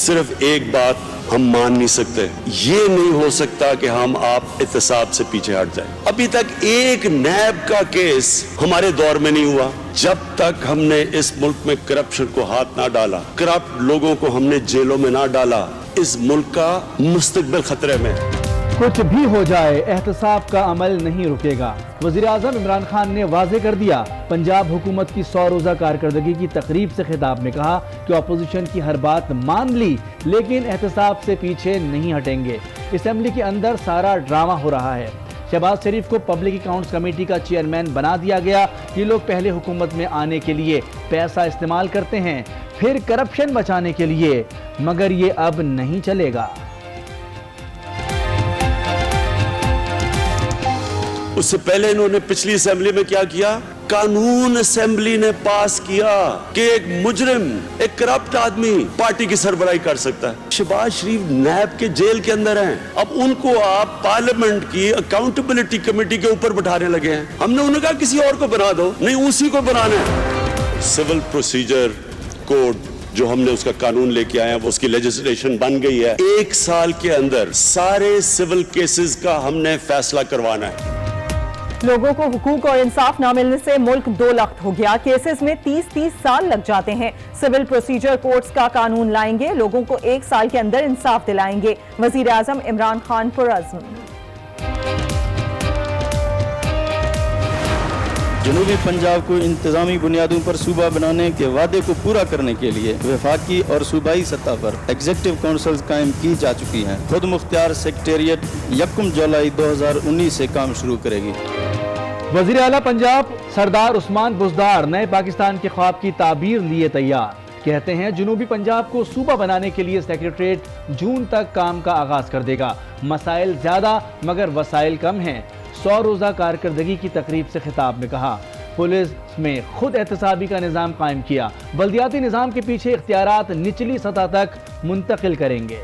सिर्फ एक बात हम मान नहीं सकते, ये नहीं हो सकता कि हम आप एहतसाब से पीछे हट जाएं। अभी तक एक नैब का केस हमारे दौर में नहीं हुआ। जब तक हमने इस मुल्क में करप्शन को हाथ ना डाला, करप्ट लोगों को हमने जेलों में ना डाला, इस मुल्क का मुस्तकबिल खतरे में। कुछ भी हो जाए, एहतसाब का अमल नहीं रुकेगा। वज़ीर-ए-आज़म इमरान खान ने वाज़े कर दिया। पंजाब हुकूमत की 100 रोज़ा कारकर्दगी की तकरीब से खिताब में कहा कि अपोजिशन की हर बात मान ली, लेकिन एहतसाब से पीछे नहीं हटेंगे। असेंबली के अंदर सारा ड्रामा हो रहा है। शहबाज शरीफ को पब्लिक अकाउंट्स कमेटी का चेयरमैन बना दिया गया। ये लोग पहले हुकूमत में आने के लिए पैसा इस्तेमाल करते हैं, फिर करप्शन बचाने के लिए, मगर ये अब नहीं चलेगा। उससे पहले इन्होंने पिछली असेंबली में क्या किया? कानून असेंबली ने पास किया कि एक मुजरिम, एक करप्ट आदमी पार्टी की सरबराही कर सकता है। शहबाज शरीफ नैब के जेल के अंदर हैं, अब उनको आप पार्लियामेंट की अकाउंटेबिलिटी कमेटी के ऊपर बैठाने लगे हैं। हमने उन्हें कहा किसी और को बना दो, नहीं उसी को बनाना है। सिविल प्रोसीजर कोड जो हमने उसका कानून लेके आए हैं, वो उसकी लेजिस्लेशन बन गई है। 1 साल के अंदर सारे सिविल केसेस का हमने फैसला करवाना है। लोगों को हुकूक और इंसाफ न मिलने से मुल्क 2 लख्त हो गया। केसेस में 30-30 साल लग जाते हैं। सिविल प्रोसीजर कोर्ट्स का कानून लाएंगे, लोगों को 1 साल के अंदर इंसाफ दिलाएंगे। वज़ीर-ए-आज़म इमरान खान पुरअज़्म। जनूबी पंजाब को इंतजामी बुनियादों पर सूबा बनाने के वादे को पूरा करने के लिए वफाकी और सूबाई सतह पर एग्जीक्यूटिव काउंसिल्स कायम की जा चुकी हैं। खुद मुख्तियार सेक्रेटेरिएट 1 जुलाई 2019 से काम शुरू करेगी। वज़ीर आला पंजाब सरदार उस्मान बुज़दार नए पाकिस्तान के ख्वाब की ताबीर लिए तैयार। कहते हैं जनूबी पंजाब को सूबा बनाने के लिए सेक्रेटेरिएट जून तक काम का आगाज कर देगा। मसाइल ज्यादा मगर वसाइल कम हैं। 100 रोज़ा कारकर्दगी की तकरीब से खिताब में कहा, पुलिस में खुद एहतसाबी का निज़ाम कायम किया। बल्दियाती निज़ाम के पीछे इख्तियारात निचली सतह तक मुंतकिल करेंगे।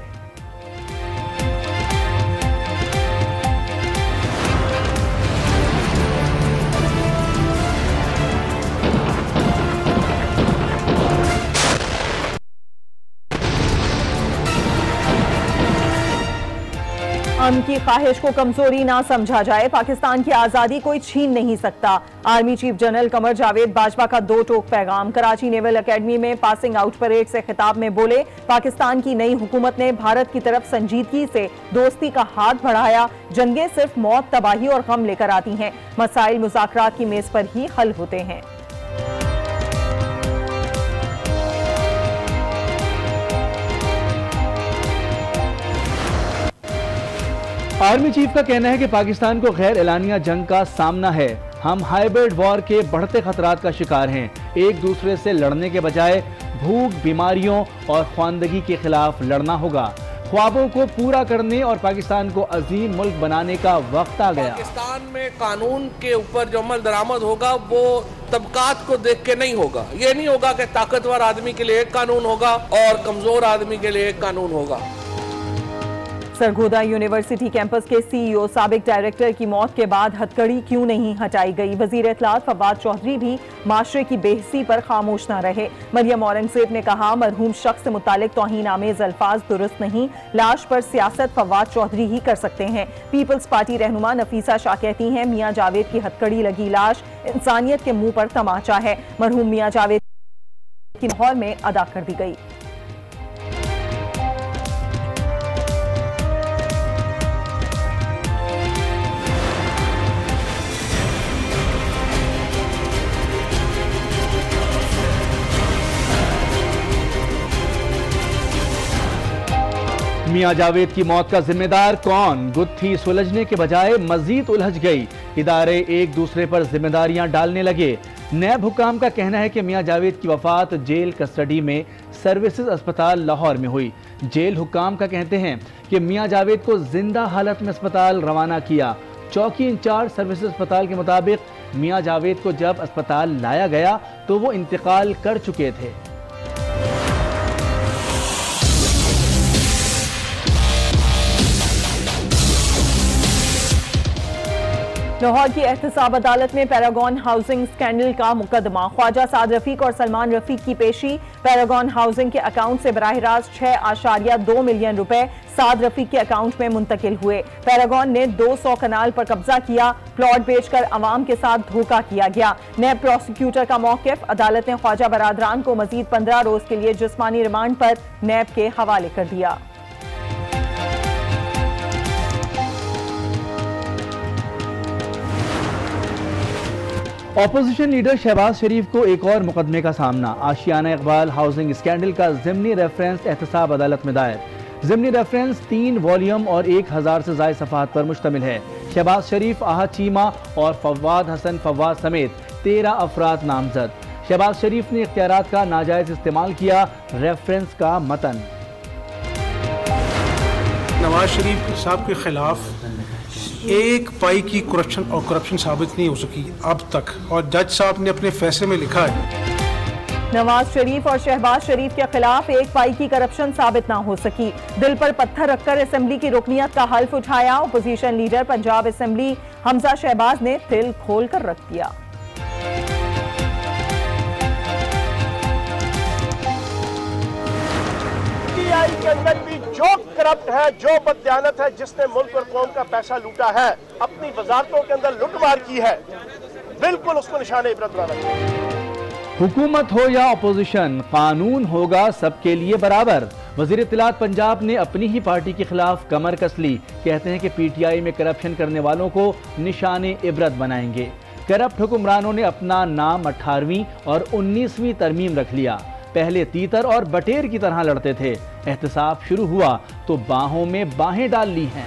हम की ख्वाहिश को कमजोरी ना समझा जाए, पाकिस्तान की आजादी कोई छीन नहीं सकता। Army chief general Qamar Javed Bajwa का 2 टोक पैगाम। कराची नेवल एकेडमी में पासिंग आउट परेड से खिताब में बोले, पाकिस्तान की नई हुकूमत ने भारत की तरफ संजीदगी से दोस्ती का हाथ बढ़ाया। जंगें सिर्फ मौत, तबाही और गम लेकर आती हैं, मसाइल मुज़ाकरात की मेज पर ही हल होते हैं। आर्मी चीफ का कहना है कि पाकिस्तान को गैर एलानिया जंग का सामना है। हम हाइब्रिड वॉर के बढ़ते खतरात का शिकार हैं। एक दूसरे से लड़ने के बजाय भूख, बीमारियों और ख्वानदगी के खिलाफ लड़ना होगा। ख्वाबों को पूरा करने और पाकिस्तान को अजीम मुल्क बनाने का वक्त आ गया। पाकिस्तान में कानून के ऊपर जो अमल दरामद होगा वो तबकात को देख के नहीं होगा। ये नहीं होगा कि ताकतवर आदमी के लिए एक कानून होगा और कमजोर आदमी के लिए एक कानून होगा। सरगोदा यूनिवर्सिटी कैंपस के सीईओ साबिक डायरेक्टर की मौत के बाद हथकड़ी क्यों नहीं हटाई गई? वजीर इत्तलात फवाद चौधरी भी माशरे की बेहसी पर खामोश न रहे। मरियम औरंगजेब ने कहा, मरहूम शख्स से मुतालिक तौहीन आमेज अल्फाज दुरुस्त नहीं, लाश पर सियासत फवाद चौधरी ही कर सकते हैं। पीपल्स पार्टी रहनुमा नफीसा शाह कहती हैं, मियां जावेद की हथकड़ी लगी लाश इंसानियत के मुंह पर तमाचा है। मरहूम मियां जावेद की लाहौर में अदा कर दी गई। मियां जावेद की मौत का जिम्मेदार कौन? गुत्थी सुलझने के बजाय मजीद उलझ गई। इदारे एक दूसरे पर जिम्मेदारियां डालने लगे। नैब हुकाम का कहना है कि मियां जावेद की वफात जेल कस्टडी में सर्विसेज अस्पताल लाहौर में हुई। जेल हुकाम का कहते हैं कि मियां जावेद को जिंदा हालत में अस्पताल रवाना किया। चौकी इंचार्ज सर्विसेज अस्पताल के मुताबिक मियां जावेद को जब अस्पताल लाया गया तो वो इंतकाल कर चुके थे। लाहौर की एहतसाब अदालत में पैरागॉन हाउसिंग स्कैंडल का मुकदमा। ख्वाजा साद रफीक और सलमान रफीक की पेशी। पैरागॉन हाउसिंग के अकाउंट से बराह रास्त 6.2 मिलियन रुपए साद रफीक के अकाउंट में मुंतकिल हुए। पैरागॉन ने 200 कनाल पर कब्जा किया। प्लॉट बेचकर अवाम के साथ धोखा किया गया। नैब प्रोसिक्यूटर का मौकिफ। अदालत ने ख्वाजा बरादरान को मजीद 15 रोज के लिए जिस्मानी रिमांड पर नैब के हवाले कर दिया। ऑपोजिशन लीडर शहबाज शरीफ को एक और मुकदमे का सामना। आशियाना इकबाल हाउसिंग स्कैंडल का ज़िमनी रेफरेंस एहतसाब अदालत में दायर। ज़िमनी रेफरेंस 3 वॉल्यूम और 1000 से ज़ायद सफ़हात पर मुश्तमिल है। शहबाज शरीफ, आहद चीमा और फवाद हसन फवाद समेत 13 अफराद नामजद। शहबाज शरीफ ने इख्तियारात का नाजायज इस्तेमाल किया। रेफरेंस का मतन। नवाज शरीफ साहब के खिलाफ एक पाई की करप्शन साबित नहीं हो सकी अब तक, और जज साहब ने अपने फैसले में लिखा है नवाज शरीफ और शहबाज शरीफ के खिलाफ एक पाई की करप्शन साबित ना हो सकी। दिल पर पत्थर रखकर असेंबली की रुकनियत का हल्फ उठाया। Opposition leader Punjab assembly Hamza Shahbaz ने दिल खोल कर रख दिया। के अंदर भी जो करप्ट है, जो बददियानत है, जिसने मुल्क और कौम का पैसा लूटा है, अपनी वजारतों के अंदर लुटमार की है, बिल्कुल उसको निशाने इबरत बनाना। हुकूमत हो या अपोजिशन, कानून होगा सबके लिए बराबर। वजीर इत्तलात पंजाब ने अपनी ही पार्टी के खिलाफ कमर कस ली। कहते हैं कि पीटीआई में करप्शन करने वालों को निशाने इबरत बनाएंगे। करप्ट हुक्मरानों ने अपना नाम 18वीं और 19वीं तरमीम रख लिया। पहले तीतर और बटेर की तरह लड़ते थे। एहतसाब शुरू हुआ तो बाहों में बाहें डाल ली हैं।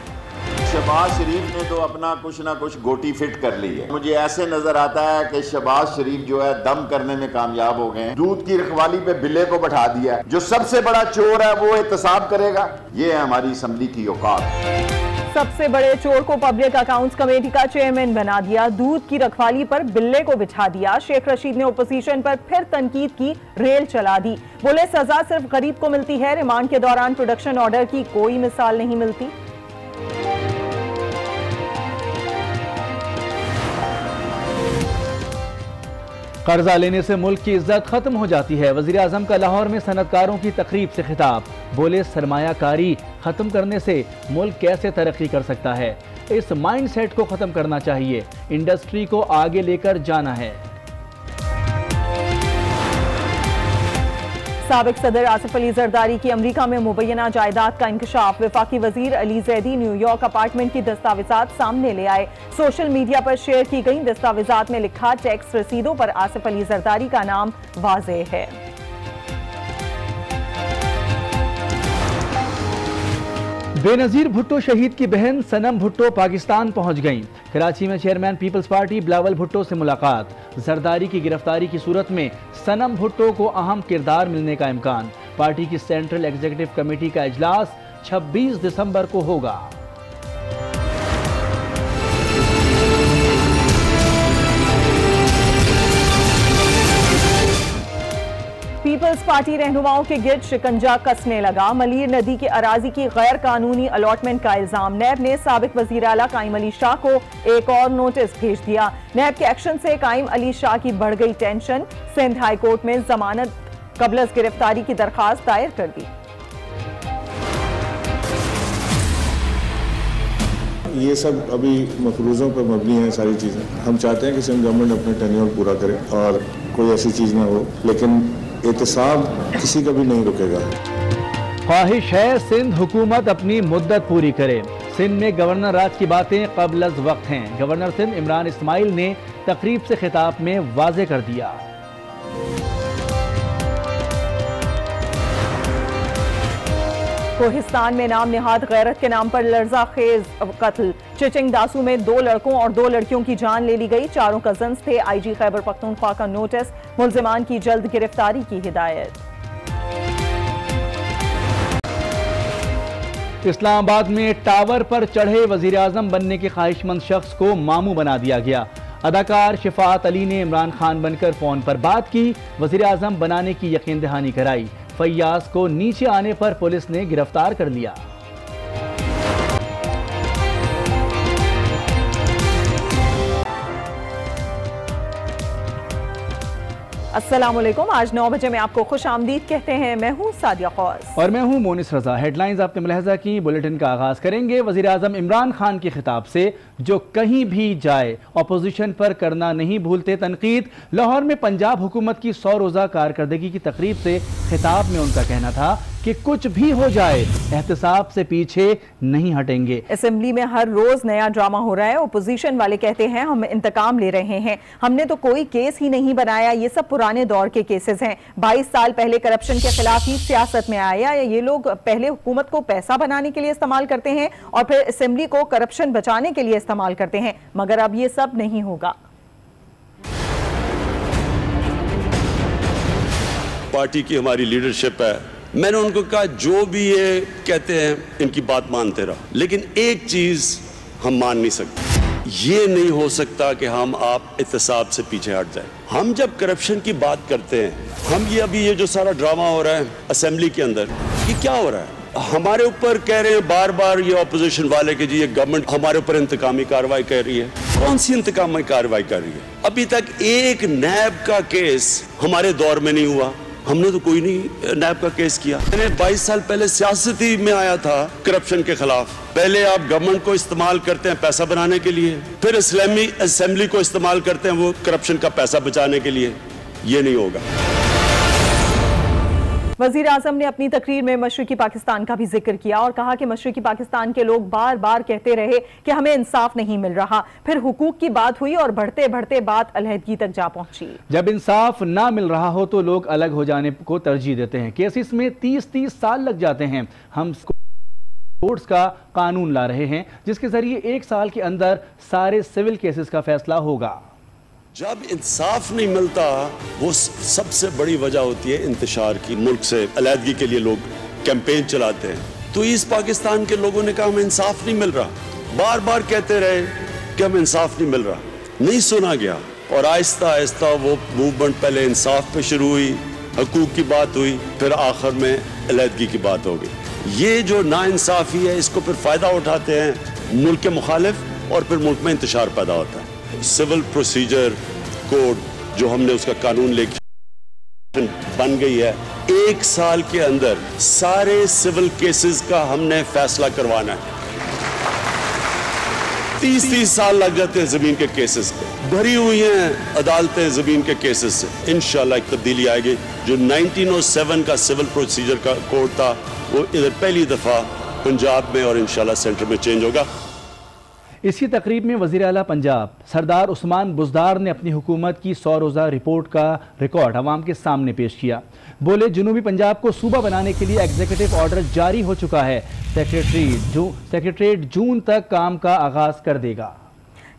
शहबाज शरीफ ने तो अपना कुछ ना कुछ गोटी फिट कर ली है। मुझे ऐसे नजर आता है कि शहबाज शरीफ जो है दम करने में कामयाब हो गए। दूध की रखवाली पे बिल्ले को बैठा दिया। जो सबसे बड़ा चोर है वो एहतसाब करेगा। ये है हमारी असम्बली की औकात। सबसे बड़े चोर को पब्लिक अकाउंट्स कमेटी का चेयरमैन बना दिया। दूध की रखवाली पर बिल्ले को बिठा दिया। शेख रशीद ने ओपोजिशन पर फिर तनकीद की रेल चला दी। बोले सजा सिर्फ गरीब को मिलती है। रिमांड के दौरान प्रोडक्शन ऑर्डर की कोई मिसाल नहीं मिलती। कर्जा लेने से मुल्क की इज्जत खत्म हो जाती है। वजीर आजम का लाहौर में सनतकारों की तकरीब से खिताब। बोले सरमायाकारी खत्म करने से मुल्क कैसे तरक्की कर सकता है। इस माइंड सेट को खत्म करना चाहिए। इंडस्ट्री को आगे लेकर जाना है। साबिक सदर आसिफ अली जरदारी की अमरीका में मुबैना जायदाद का इंकशाफ। वफाकी वजीर अली जैदी न्यूयॉर्क अपार्टमेंट की दस्तावेजात सामने ले आए। सोशल मीडिया पर शेयर की गई दस्तावेजात में लिखा टैक्स रसीदों पर आसिफ अली जरदारी का नाम वाज़ेह है। बेनजीर भुट्टो शहीद की बहन सनम भुट्टो पाकिस्तान पहुंच गईं। कराची में chairman people's party Bilawal Bhutto से मुलाकात। जरदारी की गिरफ्तारी की सूरत में सनम भुट्टो को अहम किरदार मिलने का इम्कान। पार्टी की सेंट्रल एग्जीक्यूटिव कमेटी का इजलास 26 दिसंबर को होगा। पीपल्स पार्टी रहनुमाओं के गिर्द शिकंजा कसने लगा। मलीर नदी की अराजी की गैर कानूनी अलॉटमेंट का इल्जाम। नैब ने साबिक वजीर आला काइम अली शाह को एक और नोटिस भेज दिया। नैब के एक्शन से काइम अली शाह की बढ़ गई टेंशन। सिंध हाई कोर्ट में जमानत कबलस गिरफ्तारी की दरखास्त दायर कर दी। ये सब अभी मफरूज़ों पर मबनी है सारी चीज़ें। हम चाहते हैं कि सिंध गवर्नमेंट अपने टेन्योर पूरा करे और कोई ऐसी चीज़ ना हो, लेकिन एहतसाब किसी का भी नहीं रुकेगा। ख्वाहिश है सिंध हुकूमत अपनी मुद्दत पूरी करे। सिंध में गवर्नर राज की बातें क़ब्ल वक्त हैं। गवर्नर सिंध इमरान इस्माइल ने तकरीब से खिताब में वाज़े कर दिया। कोहिस्तान में नाम निहाद गैरत के नाम पर लर्जा खेज कत्ल। चिचिंग दासू में 2 लड़कों और 2 लड़कियों की जान ले ली गई। चारों कजन्स थे। आईजी खैबर पख्तूनख्वा का नोटिस। मुल्जिमान की जल्द गिरफ्तारी की हिदायत। इस्लामाबाद में टावर पर चढ़े वजीर आजम बनने के ख्वाहिशमंद शख्स को मामू बना दिया गया। अदाकार शिफात अली ने इमरान खान बनकर फोन पर बात की। वजीर आजम बनाने की यकीन दहानी कराई। फैयाज को नीचे आने पर पुलिस ने गिरफ्तार कर लिया। अस्सलामुअलैकुम। आज 9 बजे में आपको खुश आमदीद कहते हैं। मैं हूँ सादिया खौस और मैं हूँ मोनिस रजा। हेडलाइंस आपने मुलाहजा की। बुलेटिन का आगाज करेंगे वज़ीर आज़म इमरान खान के खिताब से, जो कहीं भी जाए अपोजिशन पर करना नहीं भूलते तनकीद। लाहौर में पंजाब हुकूमत की 100 रोज़ा कारकर्दगी की तकरीब से खिताब में उनका कहना था कि कुछ भी हो जाए एहतसाब से पीछे नहीं हटेंगे। असेंबली में हर रोज नया ड्रामा हो रहा है। ओपोजिशन वाले कहते हैं हम इंतकाम ले रहे हैं, हमने तो कोई केस ही नहीं बनाया, ये सब पुराने दौर के केसेस हैं। 22 साल पहले करप्शन के खिलाफ ही सियासत में आया। ये लोग पहले हुकूमत को पैसा बनाने के लिए इस्तेमाल करते हैं और फिर असेंबली को करप्शन बचाने के लिए इस्तेमाल करते हैं, मगर अब ये सब नहीं होगा। पार्टी की हमारी लीडरशिप है, मैंने उनको कहा जो भी ये कहते हैं इनकी बात मानते रहो, लेकिन एक चीज हम मान नहीं सकते, ये नहीं हो सकता कि हम आप एहतसाब से पीछे हट जाए। हम जब करप्शन की बात करते हैं, हम ये जो सारा ड्रामा हो रहा है असेंबली के अंदर, ये क्या हो रहा है? हमारे ऊपर कह रहे हैं बार बार ये ऑपोजिशन वाले कि जी ये गवर्नमेंट हमारे ऊपर इंतकामी कार्रवाई कर रही है। कौन सी इंतकामी कार्रवाई कर रही है? अभी तक एक नैब का केस हमारे दौर में नहीं हुआ, हमने तो कोई नहीं नैब का केस किया। मैंने 22 साल पहले सियासती में आया था करप्शन के खिलाफ। पहले आप गवर्नमेंट को इस्तेमाल करते हैं पैसा बनाने के लिए, फिर इस्लामी असेंबली को इस्तेमाल करते हैं वो करप्शन का पैसा बचाने के लिए। ये नहीं होगा। वज़ीर आज़म ने अपनी तकरीर में मशरिकी पाकिस्तान का भी जिक्र किया और कहा कि मशरिकी पाकिस्तान के लोग बार बार कहते रहे कि हमें इंसाफ नहीं मिल रहा, फिर हुकूक की बात हुई और बढ़ते बढ़ते बात अलहदगी तक जा पहुंची। जब इंसाफ ना मिल रहा हो तो लोग अलग हो जाने को तरजीह देते हैं। केसेस में 30-30 साल लग जाते हैं। हम कोर्ट्स का कानून ला रहे हैं जिसके जरिए 1 साल के अंदर सारे सिविल केसेस का फैसला होगा। जब इंसाफ नहीं मिलता, वो सबसे बड़ी वजह होती है इंतशार की। मुल्क से अलहदगी के लिए लोग कैंपेन चलाते हैं। तो इस पाकिस्तान के लोगों ने कहा हमें इंसाफ नहीं मिल रहा, बार बार कहते रहे कि हमें इंसाफ नहीं मिल रहा, नहीं सुना गया। और आहिस्ता आहिस्ता वो मूवमेंट पहले इंसाफ पे शुरू हुई, हकूक की बात हुई, फिर आखिर में अलहदगी की बात हो गई। ये जो नाइंसाफी है इसको फिर फायदा उठाते हैं मुल्क के मुखालिफ और फिर मुल्क में इंतशार पैदा होता है। सिविल प्रोसीजर कोड जो हमने उसका कानून लेके बन गई है, 1 साल के अंदर सारे सिविल केसेस का हमने फैसला करवाना है। 30-30 साल लग जाते हैं जमीन के केसेस पे। भरी हुई हैं अदालतें जमीन के केसेस से। इंशाल्लाह एक तब्दीली आएगी। जो 1907 का सिविल प्रोसीजर का कोड था वो इधर पहली दफा पंजाब में और इंशाल्लाह सेंटर में चेंज होगा। इसी तकरीब में वज़ीर आला पंजाब सरदार उस्मान बुज़दार ने अपनी हुकूमत की 100 रोज़ा रिपोर्ट का रिकॉर्ड अवाम के सामने पेश किया। बोले जनूबी पंजाब को सूबा बनाने के लिए एग्जीक्यूटिव ऑर्डर जारी हो चुका है। सेक्रेटरीट जून तक काम का आगाज कर देगा।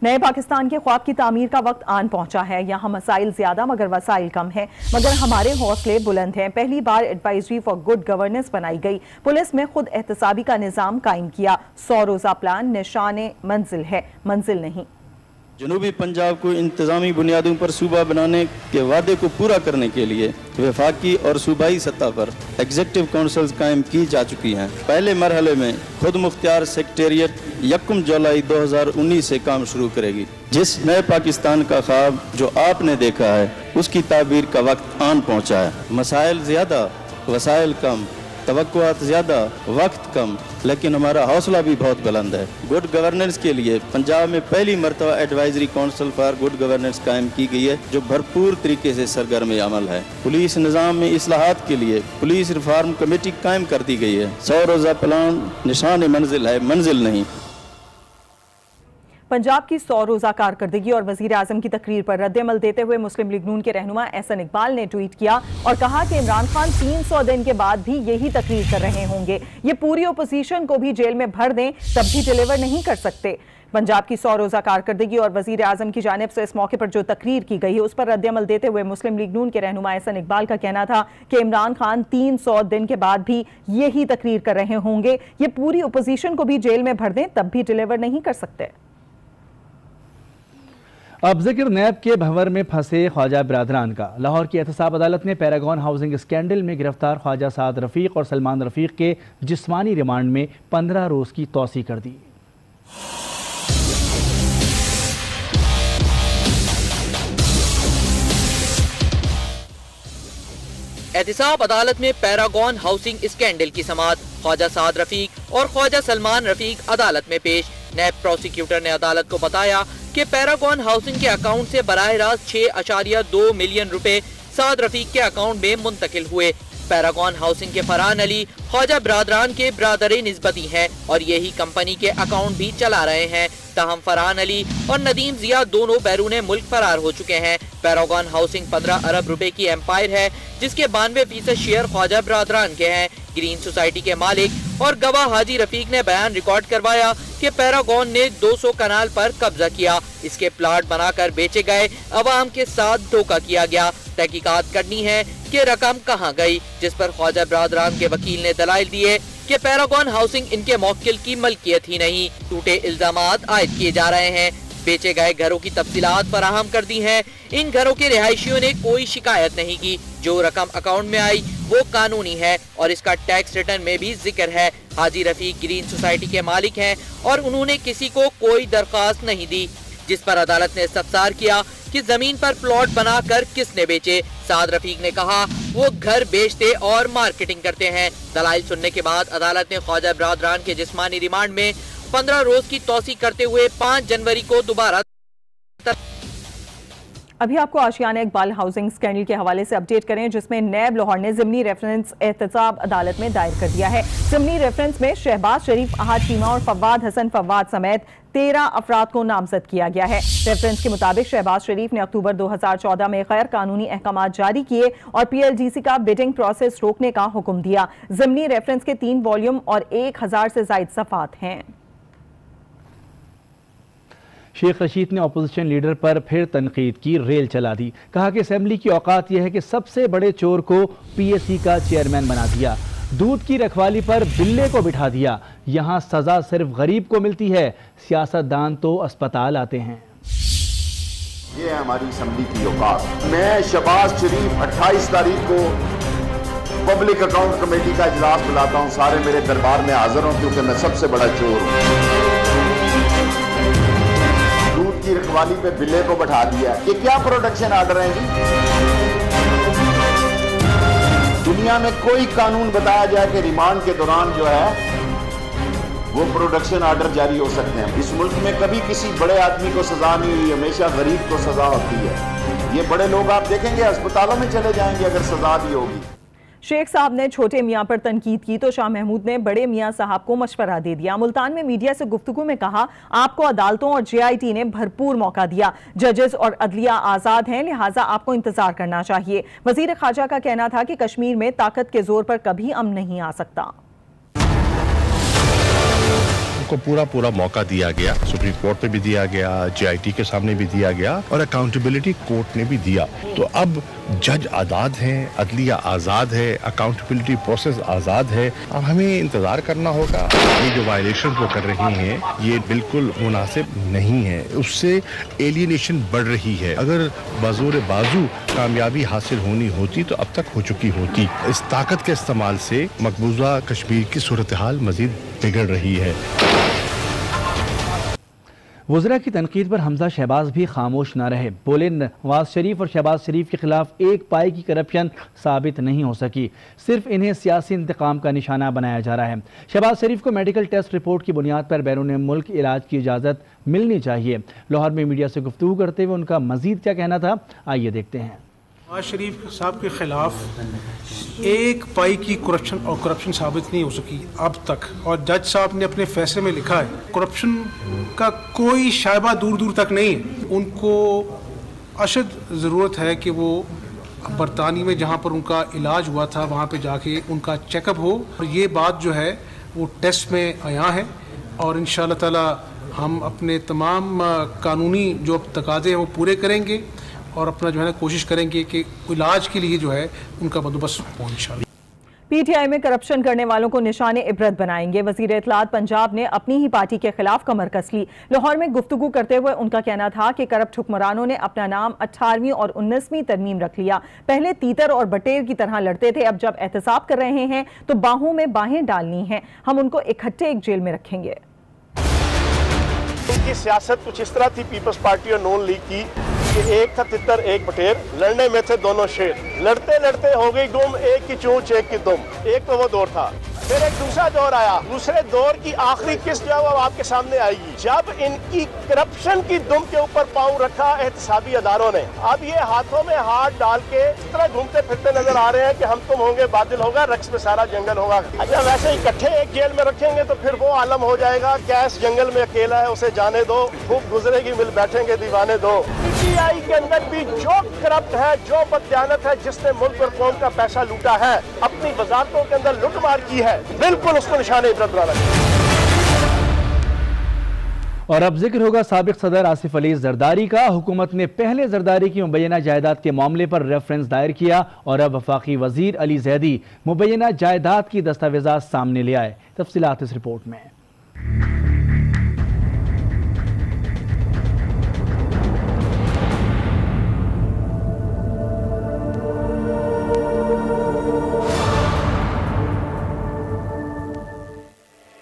नए पाकिस्तान के ख्वाब की तामीर का वक्त आन पहुंचा है। यहाँ मसाइल ज्यादा मगर वसाइल कम है, मगर हमारे हौसले बुलंद हैं। पहली बार एडवाइजरी फॉर गुड गवर्नेंस बनाई गई। पुलिस में खुद एहतसाबी का निजाम कायम किया। 100 रोजा प्लान निशाने मंजिल है, मंजिल नहीं। जनूबी पंजाब को इंतज़ामी बुनियादों पर सूबा बनाने के वादे को पूरा करने के लिए वफाकी और सूबाई सतह पर एग्जीक्यूटिव काउंसिल्स कायम की जा चुकी हैं। पहले मरहले में खुद मुख्तियार सेक्रेटेरिएट 1 जुलाई 2019 से काम शुरू करेगी। जिस नए पाकिस्तान का ख्वाब जो आपने देखा है उसकी ताबीर का वक्त आन पहुँचा है। मसाइल ज़्यादा, वसाइल कम, तवक्कुआत ज़्यादा, वक्त कम, लेकिन हमारा हौसला भी बहुत बुलंद है। गुड गवर्नेंस के लिए पंजाब में पहली मरतबा advisory council for good governance कायम की गई है जो भरपूर तरीके से सरगर्म अमल है। पुलिस निज़ाम में इस्लाहात के लिए पुलिस रिफॉर्म कमेटी कायम कर दी गई है। 100 रोज़ा प्लान निशान मंजिल है, मंजिल नहीं। पंजाब की 100 रोजा कारकर्दगी और वजीर आजम की तकरीर पर रद्दअमल देते हुए मुस्लिम लीग नून के रहनुमा एहसन इकबाल ने ट्वीट किया और कहा कि इमरान खान 300 दिन के बाद भी यही तकरीर कर रहे होंगे। ये पूरी ओपोजिशन को भी जेल में भर दें तब भी डिलीवर नहीं कर सकते। पंजाब की 100 रोजा कारकर्दगी और वजीर आजम की जानिब से इस मौके पर जो तकरीर की गई है उस पर रद्दअमल देते हुए मुस्लिम लीग नून के रहनुमा एहसन इकबाल का कहना था कि इमरान खान 300 दिन के बाद भी यही तकरीर कर रहे होंगे। ये पूरी ओपोजिशन को भी जेल में भर दें तब भी डिलीवर नहीं कर सकते। अब जिक्र नैब के भंवर में फंसे ख्वाजा बिरादरान का। लाहौर की एहतसाब अदालत ने पैरागॉन हाउसिंग स्कैंडल में गिरफ्तार ख्वाजा साद रफ़ीक और सलमान रफ़ीक के जिस्मानी रिमांड में 15 रोज़ की तौसी कर दी। एहतिसाब अदालत में पैरागॉन हाउसिंग स्कैंडल की समाअत, ख्वाजा साद रफीक और ख्वाजा सलमान रफीक अदालत में पेश। नैब प्रोसिक्यूटर ने अदालत को बताया कि पैरागॉन हाउसिंग के अकाउंट से बराह रास्त 6.2 मिलियन रुपए साद रफीक के अकाउंट में मुंतकिल हुए। पैरागॉन हाउसिंग के फरहान अली ख्वाजा बरादरान के बरादर निस्बती हैं और यही कंपनी के अकाउंट भी चला रहे हैं। ताहम फरहान अली और नदीम जिया दोनों बैरून मुल्क फरार हो चुके हैं। पैरागॉन हाउसिंग 15 अरब रुपए की एम्पायर है, जिसके 92% शेयर ख्वाजा बरादरान के हैं। ग्रीन सोसाइटी के मालिक और गवाह हाजी रफीक ने बयान रिकॉर्ड करवाया कि पैरागॉन ने 200 कनाल पर कब्जा किया, इसके प्लाट बनाकर बेचे गए, अवाम के साथ धोखा किया गया। तहकीकात करनी है कि रकम कहाँ गई, जिस पर ख्वाजा बरादरान के वकील ने दलाइल दिए कि पैरागॉन हाउसिंग इनके मौकिल की मलकियत ही नहीं। टूटे इल्जामात आयद किए जा रहे हैं। बेचे गए घरों की तफसीलात फराहम कर दी हैं। इन घरों के रिहायशियों ने कोई शिकायत नहीं की। जो रकम अकाउंट में आई वो कानूनी है और इसका टैक्स रिटर्न में भी जिक्र है। हाजी रफीक ग्रीन सोसाइटी के मालिक हैं और उन्होंने किसी को कोई दरख्वास्त नहीं दी, जिस पर अदालत ने इस्तफसार किया कि जमीन पर प्लॉट बनाकर किसने बेचे। साद रफीक ने कहा वो घर बेचते और मार्केटिंग करते हैं। दलाइल सुनने के बाद अदालत ने ख्वाजा बरादरान के जिस्मानी रिमांड में 15 रोज की तौसी करते हुए 5 जनवरी को दोबारा। अभी आपको आशियाना इकबाल हाउसिंग स्कैंडल के हवाले से अपडेट करें, जिसमें नैब लाहौर ने ज़िमनी रेफरेंस एहतसाब अदालत में दायर कर दिया है। ज़िमनी रेफरेंस में शहबाज शरीफ, अहाद चीमा और फवाद हसन फवाद समेत 13 अफराद को नामजद किया गया है। रेफरेंस के मुताबिक शहबाज शरीफ ने अक्टूबर 2014 में गैर कानूनी अहकाम जारी किए और PLDC का बिडिंग प्रोसेस रोकने का हुक्म दिया। ज़िमनी रेफरेंस के 3 वॉल्यूम और 1000 से ज्यादा सफ़ात हैं। शेख रशीद ने अपोजिशन लीडर पर फिर तनकीद की रेल चला दी। कहा कि असेंबली की औकात यह है कि सबसे बड़े चोर को PSC का चेयरमैन बना दिया, दूध की रखवाली पर बिल्ले को बिठा दिया। यहाँ सजा सिर्फ गरीब को मिलती है, सियासतदान तो अस्पताल आते हैं। ये है हमारी असेंबली की औकात। मैं शहबाज शरीफ 28 तारीख को पब्लिक अकाउंट कमेटी का इजलास बुलाता हूँ, सारे मेरे दरबार में हाजिर हों क्योंकि मैं सबसे बड़ा चोर हूँ। की रखवाली पे बिल्ले को बैठा दिया। ये क्या प्रोडक्शन आर्डर है जी? दुनिया में कोई कानून बताया जाए कि रिमांड के दौरान जो है वो प्रोडक्शन आर्डर जारी हो सकते हैं। इस मुल्क में कभी किसी बड़े आदमी को सजा नहीं हुई, हमेशा गरीब को सजा होती है। ये बड़े लोग आप देखेंगे अस्पतालों में चले जाएंगे अगर सजा दी होगी। शेख साहब ने छोटे मियाँ पर तनकीद की तो शाह महमूद ने बड़े मियाँ साहब को मशवरा दे दिया। मुल्तान में मीडिया से गुफ्तगू में कहा, आपको अदालतों और JIT ने भरपूर मौका दिया, जजेस और अदलिया आज़ाद हैं, लिहाजा आपको इंतजार करना चाहिए। वजीर खारजा का कहना था कि कश्मीर में ताकत के जोर पर कभी अमन नहीं आ सकता। को पूरा मौका दिया गया, सुप्रीम कोर्ट में भी दिया गया, JIT के सामने भी दिया गया और अकाउंटेबिलिटी कोर्ट ने भी दिया। तो अब जज आज़ाद हैं, अदलिया आज़ाद है, अकाउंटेबिलिटी प्रोसेस आज़ाद है। अब हमें इंतज़ार करना होगा। ये जो वायलेशन वो कर रही हैं ये बिल्कुल मुनासिब नहीं है, उससे एलियनेशन बढ़ रही है। अगर बाजूर बाजू कामयाबी हासिल होनी होती तो अब तक हो चुकी होती। इस ताकत के इस्तेमाल से मकबूजा कश्मीर की सूरत हाल मजीद बिगड़ रही है। वज़रा की तनकीद पर हमजा शहबाज भी खामोश न रहे। बोले, नवाज शरीफ और शहबाज शरीफ के खिलाफ एक पाई की करप्शन साबित नहीं हो सकी, सिर्फ इन्हें सियासी इंतकाम का निशाना बनाया जा रहा है। शहबाज शरीफ को मेडिकल टेस्ट रिपोर्ट की बुनियाद पर बैरून मुल्क इलाज की इजाज़त मिलनी चाहिए। लाहौर में मीडिया से गुफ्तगू करते हुए उनका मजीद क्या कहना था, आइए देखते हैं। नवाज शरीफ साहब के खिलाफ एक पाई की करप्शन साबित नहीं हो सकी अब तक, और जज साहब ने अपने फैसले में लिखा है करप्शन का कोई शायबा दूर दूर तक नहीं है। उनको अशद ज़रूरत है कि वो बरतानी में जहाँ पर उनका इलाज हुआ था वहाँ पे जाके उनका चेकअप हो। और ये बात जो है वो टेस्ट में आया है और इंशाअल्लाह ताला हम अपने तमाम कानूनी जो तकाज़े हैं वो पूरे करेंगे और अपना जो है ना कोशिश करेंगे कि इलाज के लिए जो है उनका बंदोबस्त हो इंशाअल्लाह। PTI में करप्शन करने वालों को निशाने इबरत बनाएंगे। वज़ीर इत्तलात पंजाब ने अपनी ही पार्टी के खिलाफ कमर कस ली। लाहौर में गुफ्तगू करते हुए उनका कहना था कि करप्ट हुक्मरानों ने अपना नाम 18वीं और 19वीं तरमीम रख लिया। पहले तीतर और बटेर की तरह लड़ते थे, अब जब एहतसाब कर रहे हैं तो बाहों में बाहें डालनी हैं। हम उनको इकट्ठे एक जेल में रखेंगे। उनकी सियासत कुछ इस तरह थी पीपल्स पार्टी और नून लीग की कि एक था तितर एक बटेर, लड़ने में थे दोनों शेर, लड़ते लड़ते हो गई गुम, एक की चूंच एक की दुम। एक तो वो दौर था। फिर एक दूसरा दौर आया। दूसरे दौर की आखिरी किस्त जो है वो आपके सामने आएगी, जब इनकी करप्शन की दुम के ऊपर पांव रखा एहतसाबी अदारों ने। अब ये हाथों में हाथ डाल के इस तरह घूमते फिरते नजर आ रहे हैं कि हम तुम होंगे, बादल होगा, रक्स में सारा जंगल होगा। अगर वैसे इकट्ठे एक जेल में रखेंगे तो फिर वो आलम हो जाएगा, गैस जंगल में अकेला है, उसे जाने दो, खूब गुजरेगी, मिल बैठेंगे दीवाने दो। पीटीआई के अंदर भी जो करप्ट है, जो बददियानत है, जिसने मुल्क और कौम का पैसा लूटा है, अपनी वजारतों के अंदर लूटमार की है, बिल्कुल उसको निशाने इबरत बनाना चाहिए। और अब जिक्र होगा साबिक सदर आसिफ अली जरदारी का। हुकूमत ने पहले जरदारी की मुबैना जायदाद के मामले पर रेफरेंस दायर किया और अब वफाकी वजीर अली जैदी मुबैना जायदाद की दस्तावेजात सामने ले आए। तफसीलात इस रिपोर्ट में।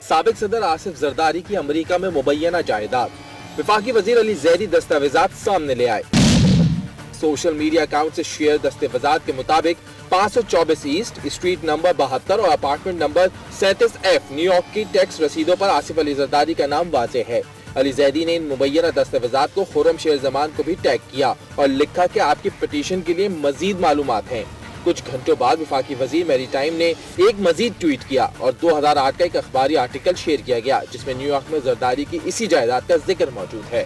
साबिक सदर आसिफ जरदारी की अमेरिका में मुबैना जायदाद, वफाकी वजीर अली जैदी दस्तावेजात सामने ले आए। सोशल मीडिया अकाउंट से शेयर दस्तावेजात के मुताबिक 524 ईस्ट स्ट्रीट नंबर 72 और अपार्टमेंट नंबर 37F न्यूयॉर्क की टैक्स रसीदों पर आसिफ अली जरदारी का नाम वाज़ेह है। अली जैदी ने इन मुबैना दस्तावेजात को खुर्रम शेर जमान को भी टैग किया और लिखा कि आपकी पिटीशन के लिए मजीद मालूमात हैं। कुछ घंटों बाद वफाकी वजीर मैरी टाइम ने एक मजीद ट्वीट किया और 2008 का एक अखबारी आर्टिकल शेयर किया गया जिसमें न्यूयॉर्क में जरदारी की इसी जायदाद का जिक्र मौजूद है।